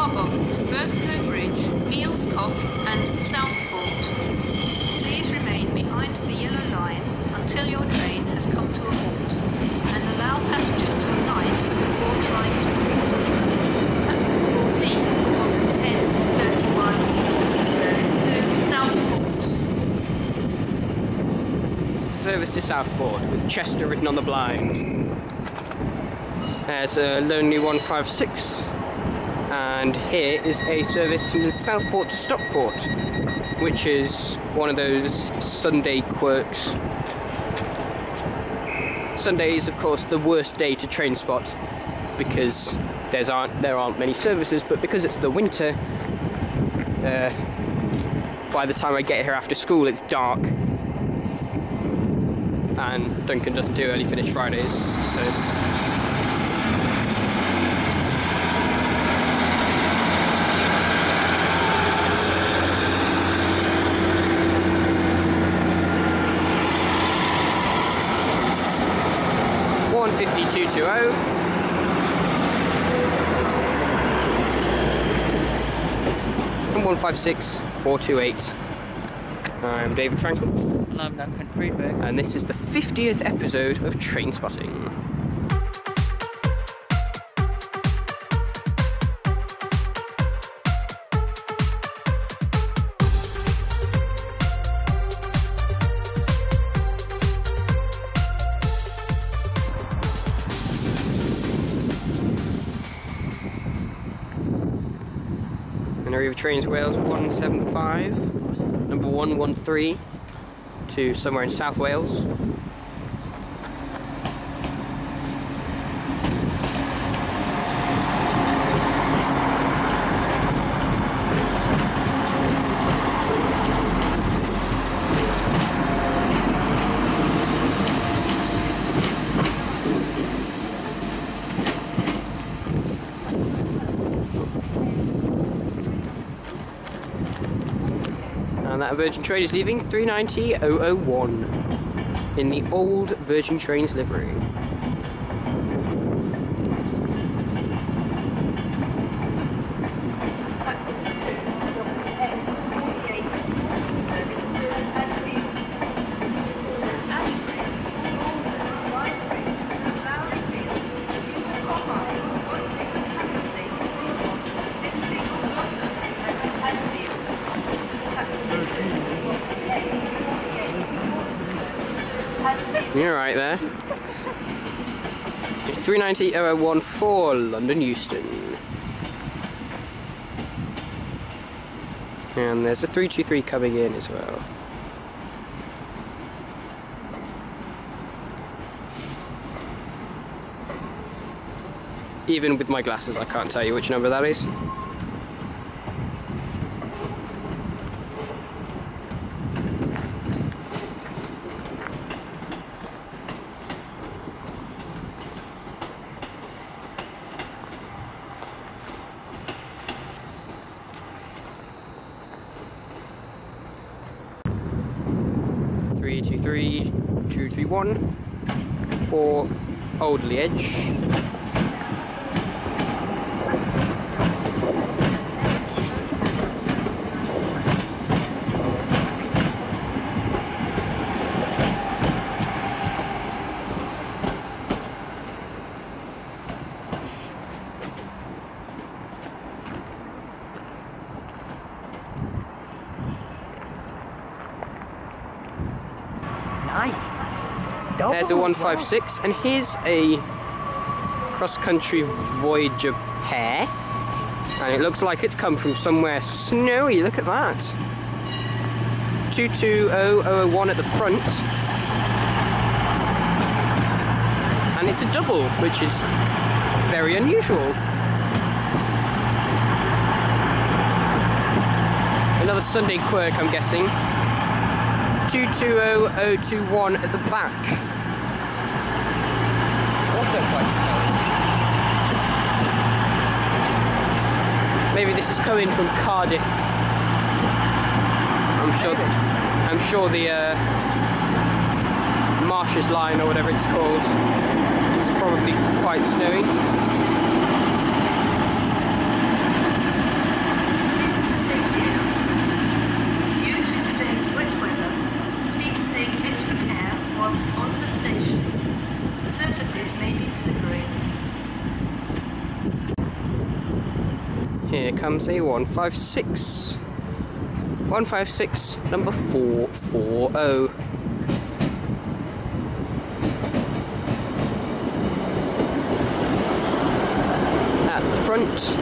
Arbon, Burstow Bridge, Mealscock and Southport. Please remain behind the yellow line until your train has come to a halt and allow passengers to alight before trying to board. Platform 14 on the 10:31 morning service to Southport. Service to Southport with Chester written on the blind. There's a lonely 156, and here is a service from Southport to Stockport, which is one of those Sunday quirks. Sunday is of course the worst day to train spot because there aren't many services, but because it's the winter, by the time I get here after school it's dark, and Duncan doesn't do early finish Fridays, so 5220. And 156428. I'm David Franklin. And I'm Duncan Friedberg. And this is the 50th episode of Trainspotting. Trains Wales 175, number 113 to somewhere in South Wales. And that Virgin train is leaving 390-001 in the old Virgin Trains livery. You're right there. It's 390-001 for London Euston. And there's a 323 coming in as well. Even with my glasses, I can't tell you which number that is. Three, 231 for Alderley Edge. There's a 156, and here's a cross-country Voyager pair, and it looks like it's come from somewhere snowy. Look at that. 220001 at the front, and it's a double, which is very unusual. Another Sunday quirk, I'm guessing. 220021 at the back. Maybe this is coming from Cardiff. I'm sure the Marshes line or whatever it's called is probably quite snowy. here comes a 156. 156, number 440. At the front.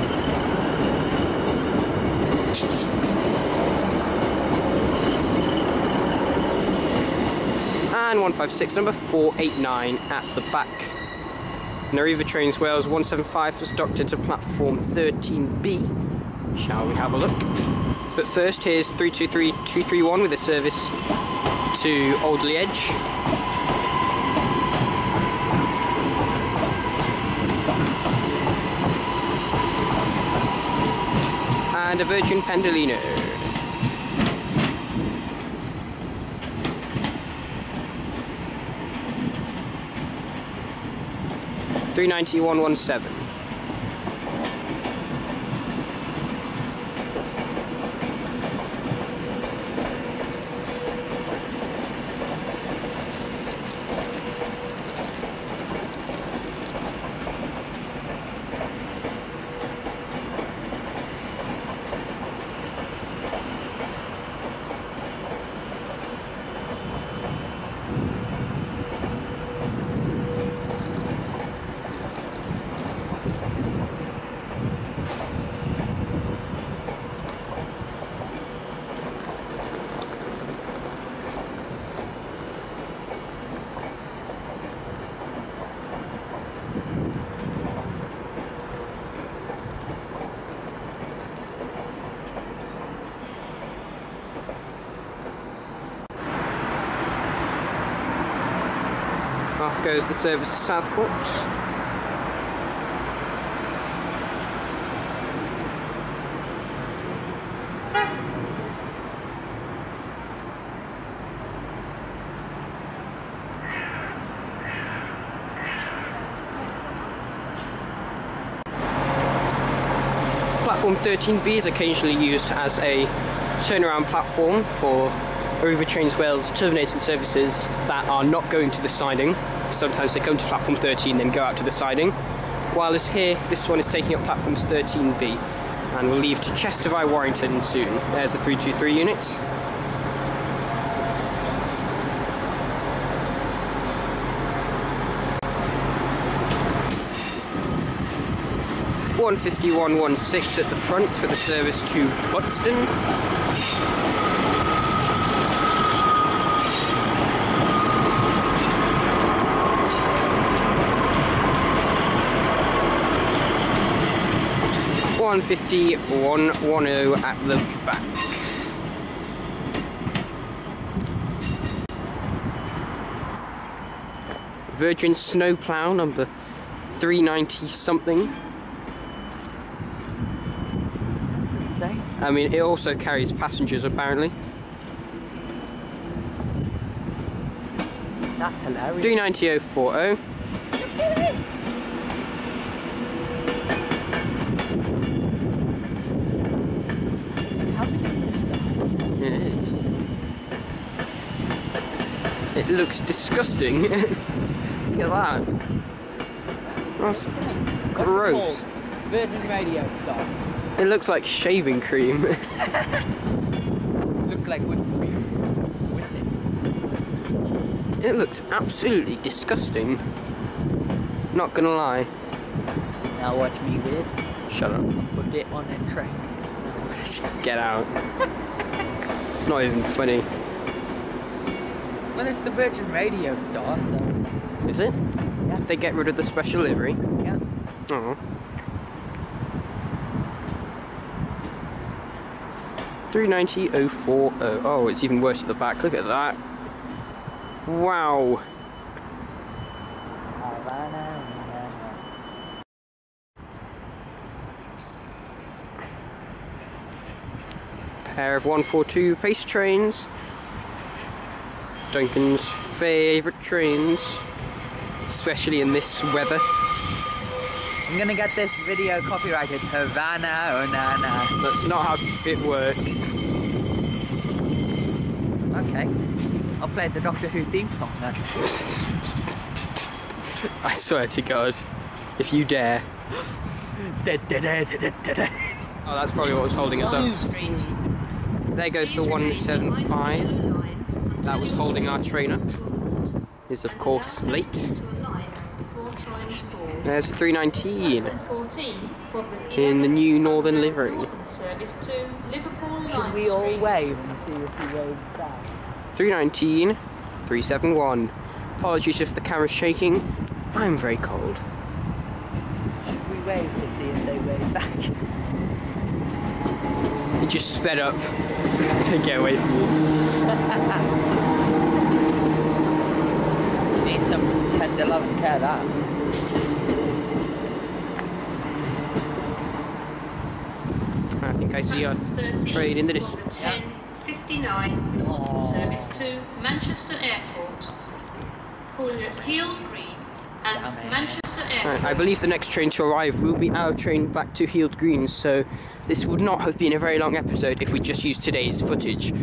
And 156, number 489 at the back. Liveries Trains Wales 175 was docked into platform 13B. Shall we have a look? But first, here's 323-231 with a service to Ordsall Edge. And a Virgin Pendolino. $390-117. Off goes the service to Stockport. Platform 13B is occasionally used as a turnaround platform for Liveries Trains Wales terminated services that are not going to the siding. Sometimes they come to platform 13 then go out to the siding. While it's here, this one is taking up platforms 13B and will leave to Chester via Warrington soon. There's the 323 unit. $151.16 at the front for the service to Buxton. $150.110 at the back. Virgin Snowplow number 390 something. I mean, it also carries passengers apparently. That's hilarious. 390.040. It is. It looks disgusting. Look at that. That's gross. Virgin radio stuff. It looks like shaving cream. Looks like whipped cream. With it. It looks absolutely disgusting. Not gonna lie. Now watch me with. Shut up. Put it on a train. Get out. It's not even funny. Well, it's the Virgin Radio Star, so... Is it? Yeah. Did they get rid of the special livery? Yeah. Oh. 390.040. Oh, it's even worse at the back. Look at that. Wow. Pair of 142 pace trains. Duncan's favourite trains, especially in this weather. I'm gonna get this video copyrighted. Havana, oh na na. That's not how it works. Okay. I'll play the Doctor Who theme song then. I swear to God, if you dare. Oh, that's probably what was holding us up. There goes the 175 that was holding our train up. Is of course late. There's 319 in the new northern livery. Should we all wave and see if he waves back? 319, 371. Apologies if the camera's shaking. I'm very cold. Should we wave to see if they wave back? He just sped up to get away from you. Need some tender love and care, that. I think I see a train in the distance. 10:59, service to Manchester Airport. Calling at Heald Green and Manchester Airport. Right, I believe the next train to arrive will be our train back to Heald Green, so this would not have been a very long episode if we just used today's footage.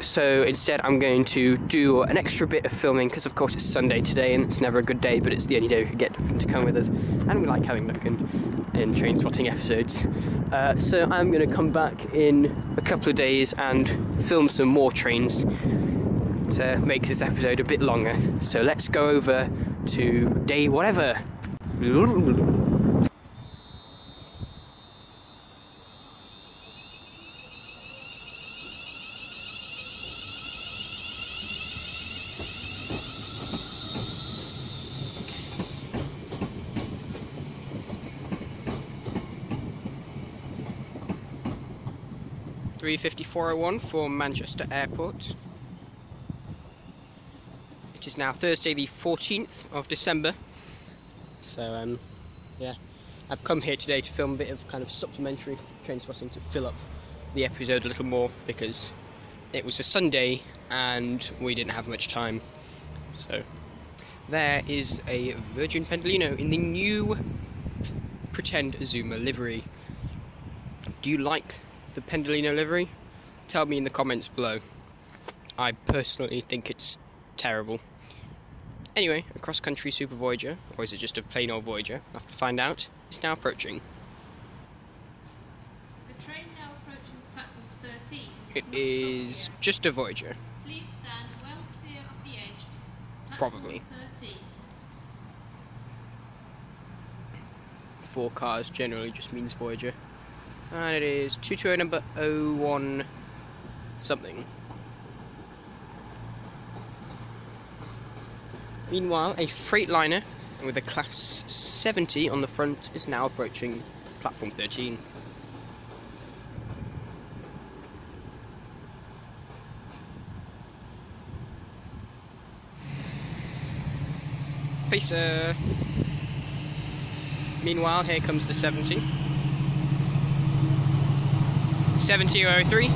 So instead I'm going to do an extra bit of filming, because of course it's Sunday today and it's never a good day, but it's the only day we could get Duncan to come with us, and we like having Duncan in Trainspotting episodes. So I'm going to come back in a couple of days and film some more trains to make this episode a bit longer. So let's go over to day whatever. 3:54:01 for Manchester Airport. It is now Thursday the 14th of December. So yeah, I've come here today to film a bit of kind of supplementary Trainspotting to fill up the episode a little more, because it was a Sunday and we didn't have much time. So there is a Virgin Pendolino in the new Pretend Azuma livery. Do you like the Pendolino livery? Tell me in the comments below. I personally think it's terrible. Anyway, a cross-country Super Voyager, or is it just a plain old Voyager? I'll have to find out. It's now approaching. The train now approaching platform 13. It is just a Voyager. Please stand well clear of the edge. Probably. 13. 4 cars generally just means Voyager. And it is 220 number 01 something. Meanwhile, a Freightliner with a class 70 on the front is now approaching platform 13. Pacer! Meanwhile, here comes the 70. 7003.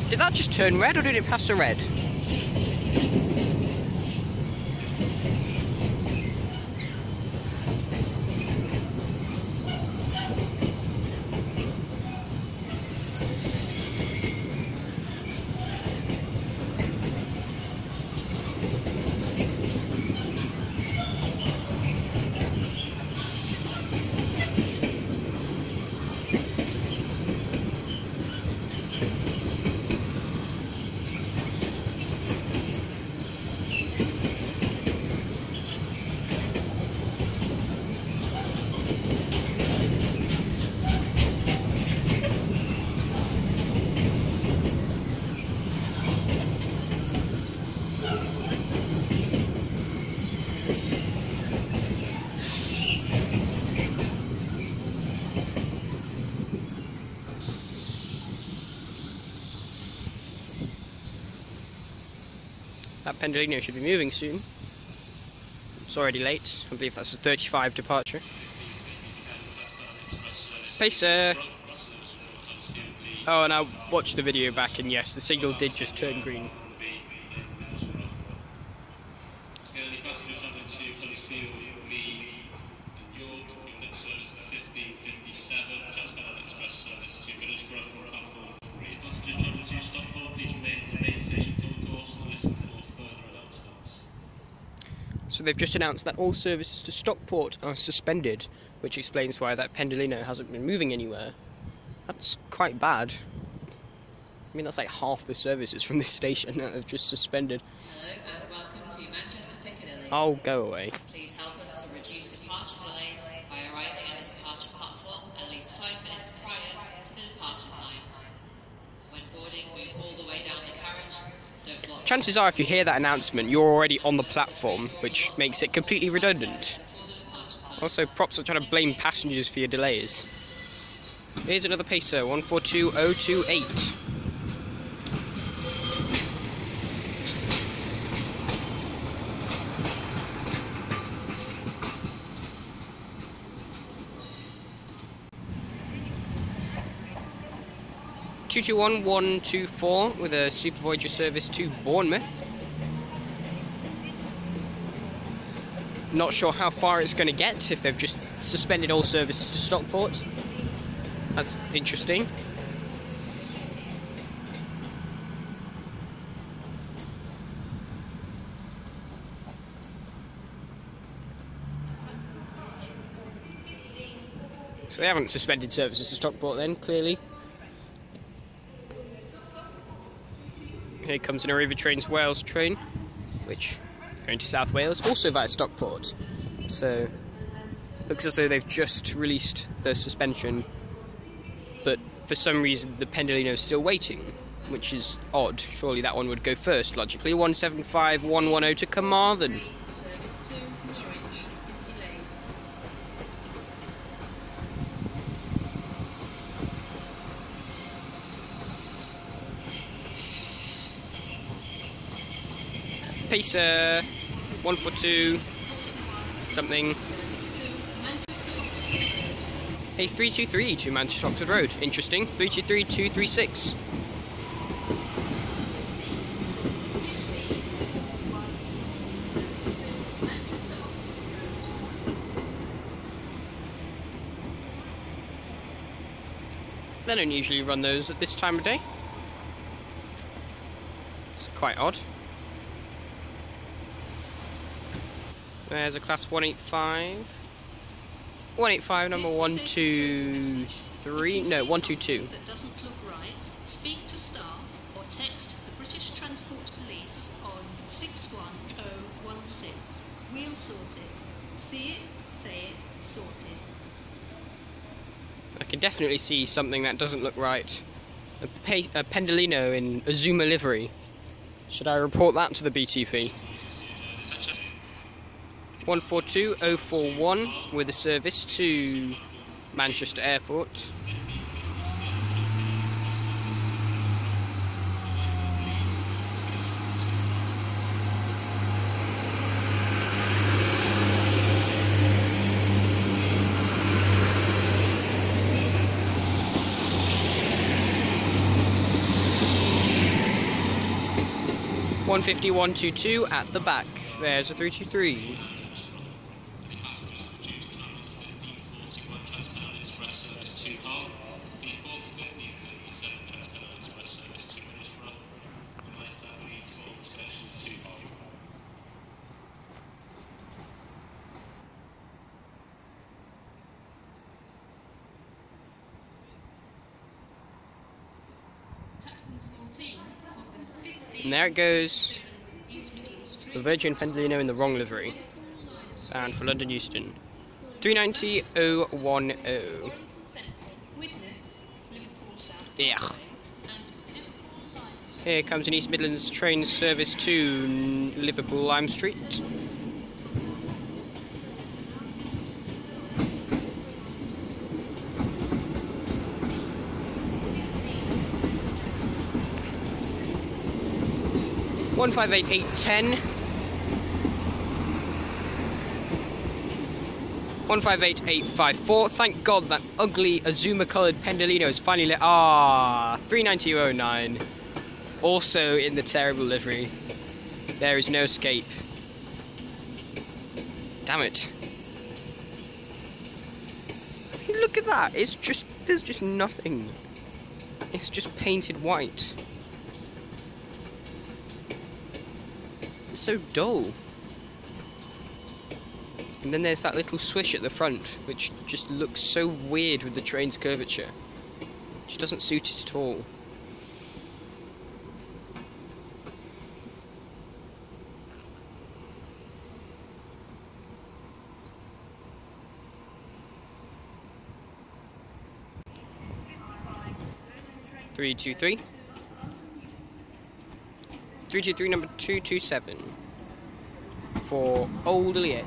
Did that just turn red, or did it pass a red? That Pendolino should be moving soon. It's already late. I believe that's a 35 departure. Pacer! Oh, and I watched the video back, and yes, the signal did just turn green. they've just announced that all services to Stockport are suspended, which explains why that Pendolino hasn't been moving anywhere. That's quite bad. I mean, that's like half the services from this station that have just suspended. Hello and welcome to Manchester Piccadilly. Oh, go away. Please help us to reduce departure delays by arriving at the departure platform at least 5 minutes prior to the departure time. When boarding, move all the way down the carriage. Don't block. Chances are, if you hear that announcement, you're already on the platform, which makes it completely redundant. Also, props are trying to blame passengers for your delays. Here's another pacer, 142028. (221-124) with a Super Voyager service to Bournemouth. Not sure how far it's going to get if they've just suspended all services to Stockport. That's interesting. So they haven't suspended services to Stockport then, clearly. Here comes an Arriva Trains Wales train, which going to South Wales, also via Stockport. So looks as though they've just released the suspension, but for some reason the Pendolino is still waiting, which is odd. Surely that one would go first, logically. 175110 to Carmarthen. Pacer 142 something. A 323 to Manchester Oxford Road. Interesting. 323236. They don't usually run those at this time of day. It's quite odd. There's a class 185. 185, number 123. No, 122. That doesn't look right. Speak to staff or text the British Transport Police on 61016. We'll sort it. See it, say it, sorted. I can definitely see something that doesn't look right. A Pendolino in Azuma livery. Should I report that to the BTP? 142041 with a service to Manchester Airport. (15122) at the back. There's a 323. And there it goes. The Virgin Pendolino in the wrong livery. And for London Euston. 390-010. Yeah. Here comes an East Midlands Trains service to Liverpool Lime Street. (158-810). 158-854. Thank God that ugly Azuma coloured Pendolino is finally lit. 390-09. Also in the terrible livery. There is no escape. Damn it. Look at that. It's just, there's just nothing. It's just painted white. It's so dull. And then there's that little swish at the front, which just looks so weird with the train's curvature. Which doesn't suit it at all. (323) 323 number 227 for Ordsall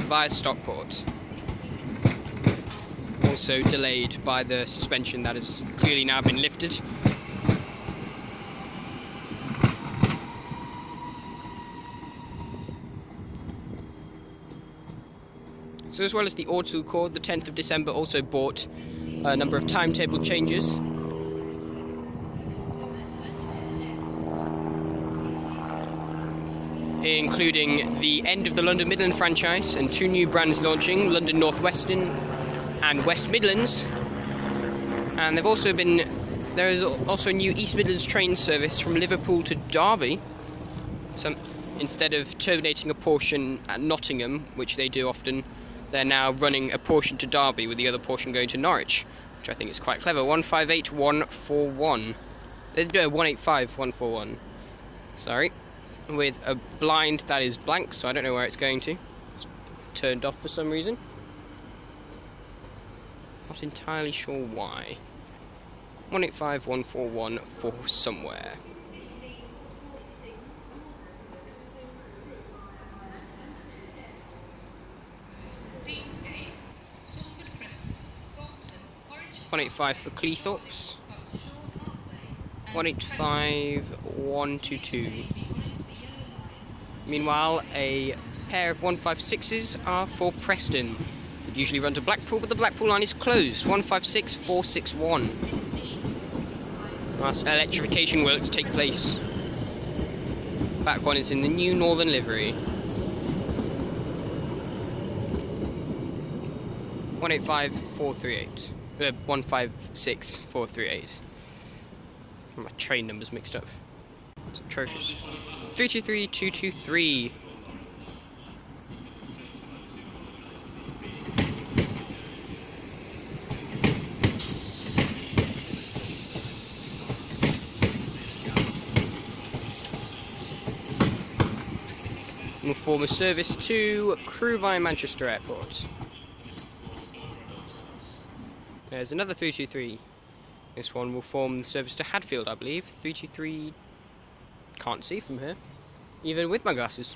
via Stockport. Also delayed by the suspension that has clearly now been lifted. So as well as the Ordsall Chord, the 10th of December also brought a number of timetable changes. Including the end of the London Midland franchise and 2 new brands launching, London North Western and West Midlands. And there is also a new East Midlands Trains service from Liverpool to Derby. So instead of terminating a portion at Nottingham, which they do often, they're now running a portion to Derby with the other portion going to Norwich, which I think is quite clever. 158-141. 185-141. Sorry. With a blind that is blank, so I don't know where it's going to. It's turned off for some reason. Not entirely sure why. 185-141 for somewhere. Deansgate, Salford Crescent, Bolton, Orange 185 for Cleethorpes. 185-122. Meanwhile, a pair of 156s are for Preston. It usually run to Blackpool, but the Blackpool line is closed. 156-461. Whilst electrification works take place. Back one is in the new Northern livery. 185-438. 156-438. My train numbers mixed up. It's atrocious. 323-223. Will form a service to Crewe via Manchester Airport. There's another 323. This one will form the service to Hadfield, I believe. 323. Can't see from here, even with my glasses.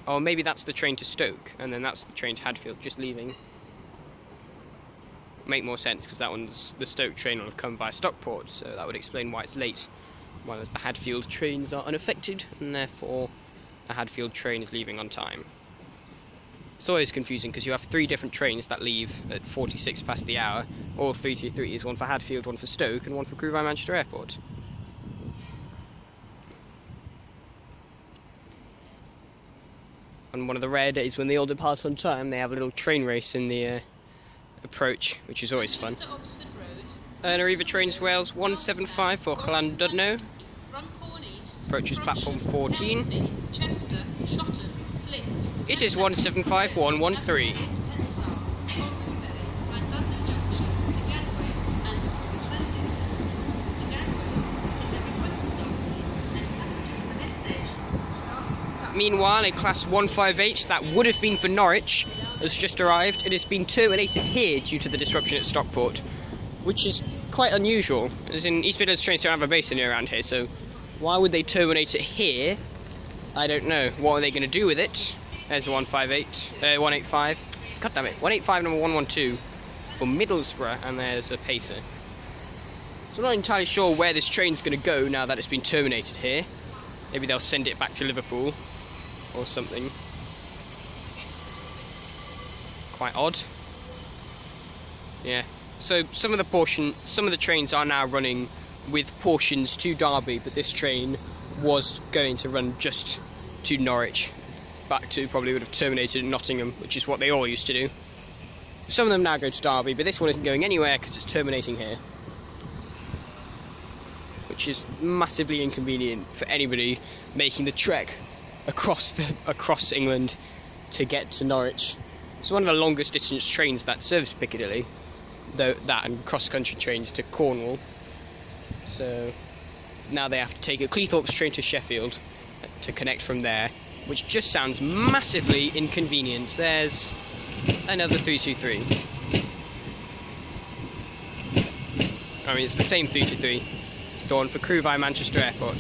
Or maybe that's the train to Stoke, and then that's the train to Hadfield, just leaving. Make more sense, because that one's the Stoke train will have come via Stockport, so that would explain why it's late. Whereas the Hadfield trains are unaffected, and therefore the Hadfield train is leaving on time. It's always confusing, because you have 3 different trains that leave at 46 past the hour, all 323s, one for Hadfield, one for Stoke, and one for Crewe via Manchester Airport. And one of the rare days when they all depart on time, they have a little train race in the approach, which is always fun. Arriva Trains Wales 175 for Llandudno. Approaches platform 14. It is 175-113. Meanwhile, a class 158 that would have been for Norwich has just arrived. It has been terminated here due to the disruption at Stockport, which is quite unusual, as in East Midlands Trains don't have a base in around here, so why would they terminate it here? I don't know. What are they going to do with it? There's a 185. God damn it. 185 number 112 for Middlesbrough, and there's a pacer. So I'm not entirely sure where this train's going to go now that it's been terminated here. Maybe they'll send it back to Liverpool or something. Quite odd. Yeah. So some of the trains are now running with portions to Derby, but this train was going to run just to Norwich. Back to probably would have terminated in Nottingham, which is what they all used to do. Some of them now go to Derby, but this one isn't going anywhere because it's terminating here. Which is massively inconvenient for anybody making the trek across England to get to Norwich. It's one of the longest distance trains that serves Piccadilly, though that and cross-country trains to Cornwall. So now they have to take a Cleethorpes train to Sheffield to connect from there, which just sounds massively inconvenient. There's another 323. I mean, it's the same 323. It's the one for Crewe via Manchester Airport.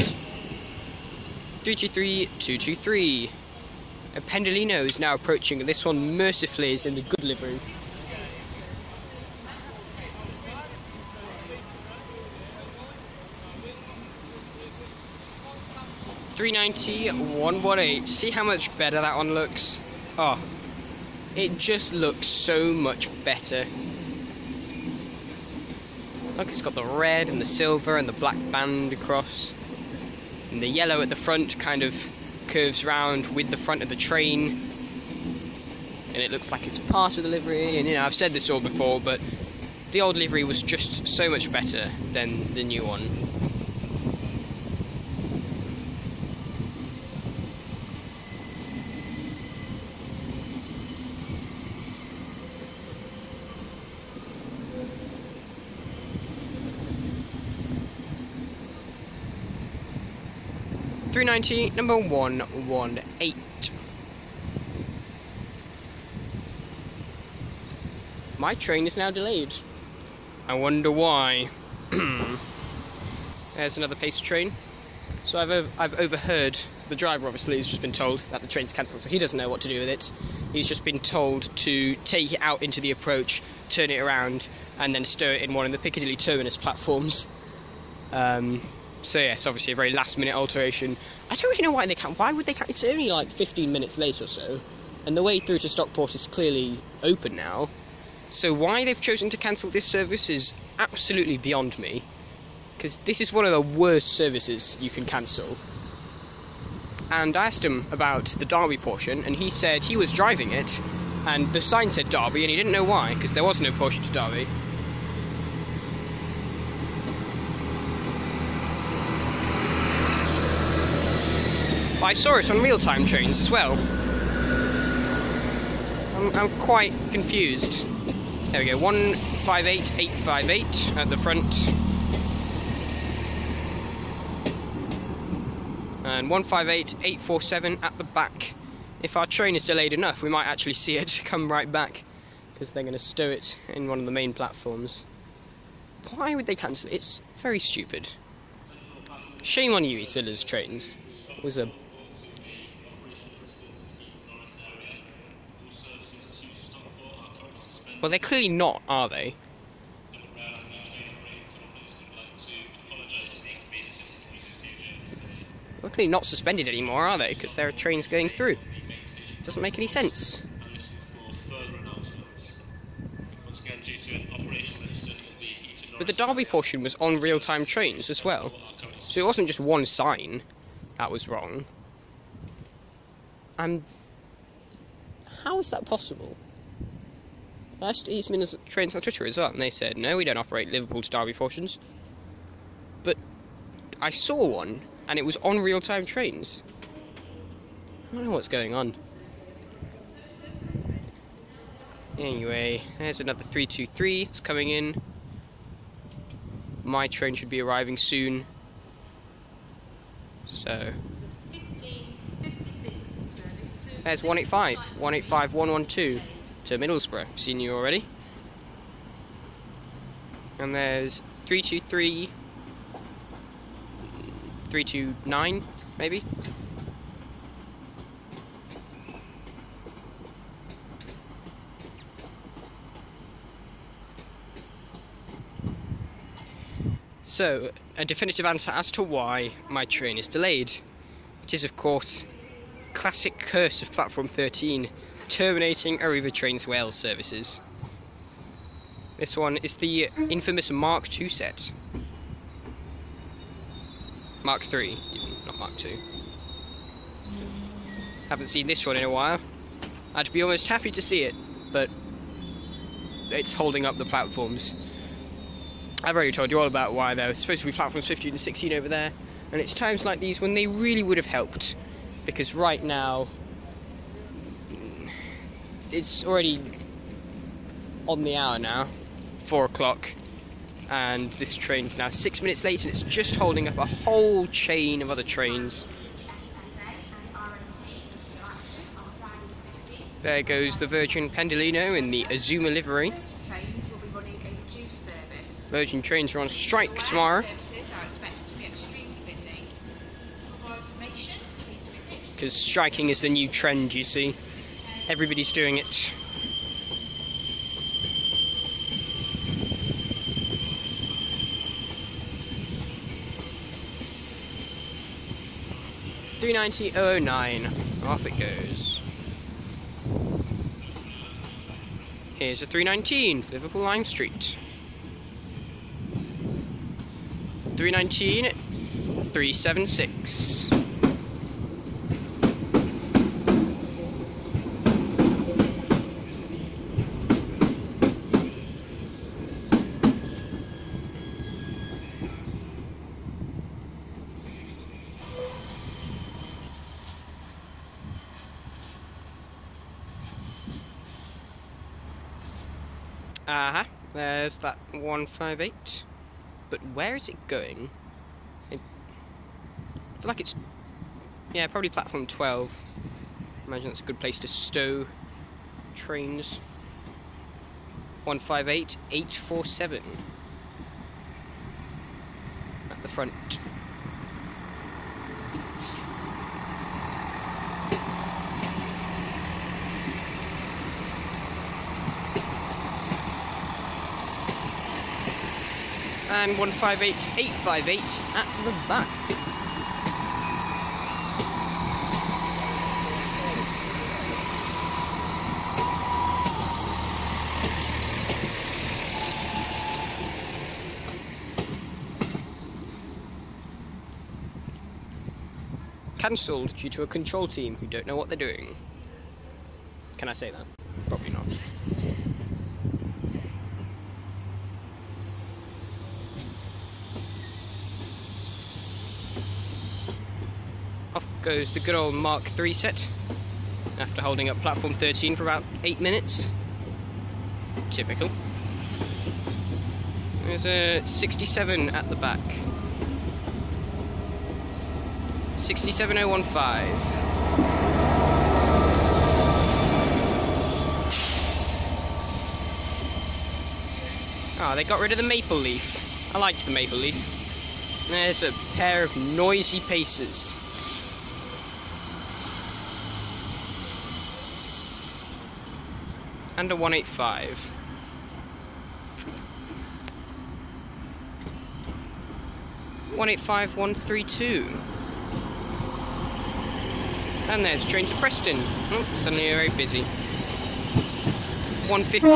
323, 223. A Pendolino is now approaching, and this one mercifully is in the good livery. .390, 118. See how much better that one looks? Oh, it just looks so much better. Look, it's got the red and the silver and the black band across. And the yellow at the front kind of curves round with the front of the train. And it looks like it's part of the livery. And you know, I've said this all before, but the old livery was just so much better than the new one. .390, number 118. My train is now delayed. I wonder why. There's another pacer train. So I've overheard, the driver obviously has just been told that the train's cancelled, so he doesn't know what to do with it. He's just been told to take it out into the approach, turn it around, and then stow it in one of the Piccadilly terminus platforms. So yes, obviously a very last-minute alteration. I don't really know why they can't. Why would they can't? It's only like 15 minutes late or so, and the way through to Stockport is clearly open now. So why they've chosen to cancel this service is absolutely beyond me, because this is one of the worst services you can cancel. And I asked him about the Derby portion, and he said he was driving it, and the sign said Derby, and he didn't know why, because there was no portion to Derby. I saw it on real-time trains as well. I'm quite confused. There we go, 158858 at the front. And 158847 at the back. If our train is delayed enough, we might actually see it come right back, because they're going to stow it in one of the main platforms. Why would they cancel it? It's very stupid. Shame on you, East Midlands Trains. It was a... Well, they're clearly not, are they? They're clearly not suspended anymore, are they? Because there are trains going through. Doesn't make any sense. But the Derby portion was on real-time trains as well. So it wasn't just one sign that was wrong. And how is that possible? I asked East Midlands Trains on Twitter as well, and they said, no, we don't operate Liverpool to Derby portions. But I saw one, and it was on real-time trains. I don't know what's going on. Anyway, there's another 323. It's coming in. My train should be arriving soon. So... there's 185. 185, 112. To Middlesbrough, seen you already. And there's 323, 329, maybe. So, a definitive answer as to why my train is delayed. It is, of course, classic curse of Platform 13. Terminating Arriva Trains Wales services. This one is the infamous Mark II set. Mark III, even, not Mark II. Haven't seen this one in a while. I'd be almost happy to see it, but it's holding up the platforms. I've already told you all about why there was supposed to be platforms 15 and 16 over there, and it's times like these when they really would have helped because right now it's already on the hour now, 4 o'clock, and this train's now 6 minutes late, and it's just holding up a whole chain of other trains. There goes the Virgin Pendolino in the Azuma livery. Virgin Trains are on strike tomorrow, because striking is the new trend, you see. Everybody's doing it. $390.009. Off it goes. Here's a 319, Liverpool Lime Street. 319, 376. There's that 158. But where is it going? I feel like it's... yeah, probably platform 12. Imagine that's a good place to stow trains. 158, 847. At the front. And 158, 858 at the back. Cancelled due to a control team who don't know what they're doing. Can I say that? Probably not. Off goes the good old Mark III set, after holding up platform 13 for about 8 minutes. Typical. There's a 67 at the back. 67015. Ah, they got rid of the maple leaf. I liked the maple leaf. There's a pair of noisy pacers. And a 185. $185,132. And there's a train to Preston. Oh, suddenly very busy. 150,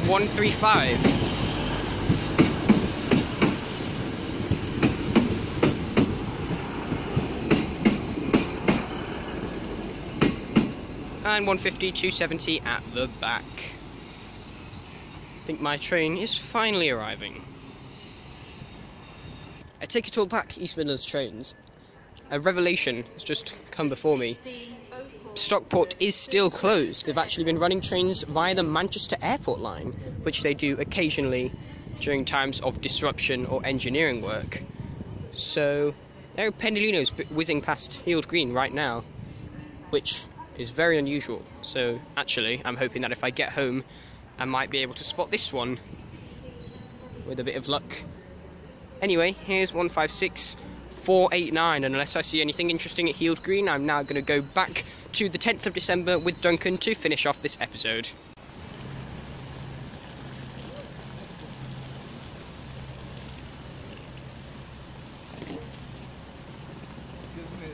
135. And 150, 270 at the back. I think my train is finally arriving. I take it all back, East Midlands Trains. A revelation has just come before me. Stockport is still closed. They've actually been running trains via the Manchester Airport line, which they do occasionally during times of disruption or engineering work. So there are Pendolinos whizzing past Heald Green right now, which is very unusual. So actually, I'm hoping that if I get home, I might be able to spot this one with a bit of luck. Anyway, here's 156,489, and unless I see anything interesting at Heald Green, I'm now going to go back to the 10th of December with Duncan to finish off this episode. Is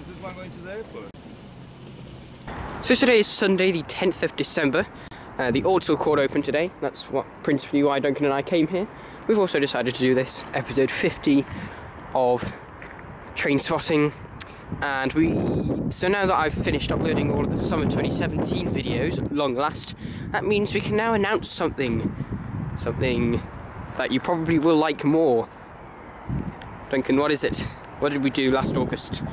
this one going to the airport? So today is Sunday, the 10th of December. The Ordsall Chord opened today. That's what principally why Duncan and I came here. We've also decided to do this episode 50 of Trainspotting, and so now that I've finished uploading all of the summer 2017 videos at long last, that means we can now announce something that you probably will like more. Duncan, what is it? What did we do last August?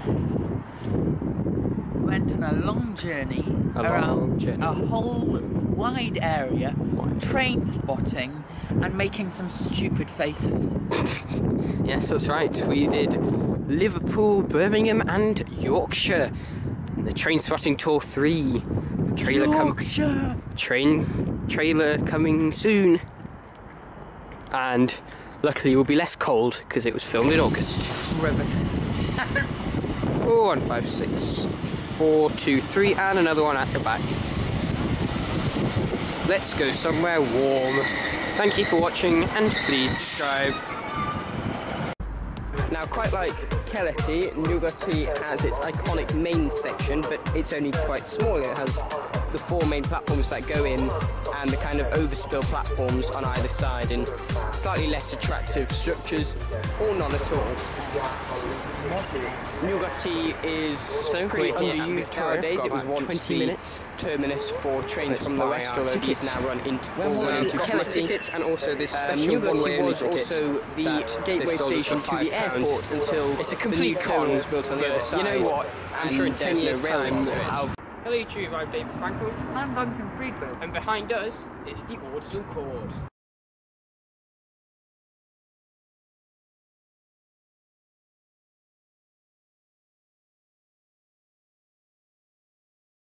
went on a long journey around a whole wide area, train spotting and making some stupid faces. Yes, that's right. We did Liverpool, Birmingham and Yorkshire. The Trainspotting Tour 3. Trailer coming soon. And luckily it will be less cold because it was filmed in August. Ribbon. 1, 5, 6, 4, 2, 3 and another one at the back. Let's go somewhere warm. Thank you for watching and please subscribe. Now, quite like Kellerty, Newgate has its iconic main section, but it's only quite small. It has the 4 main platforms that go in and the kind of overspill platforms on either side in slightly less attractive structures, or none at all. Newgate is pretty underused nowadays. It was once 20 minutes terminus for trains from the west, although these now run into Kellerty, and also this special Newgate was also the gateway station to the airport until it's a complete con was built on the other side. You know what? I'm sure in 10 years' time. Hello YouTube, I'm David Frankel. I'm Duncan Friedberg. And behind us is the Ordsall Chord.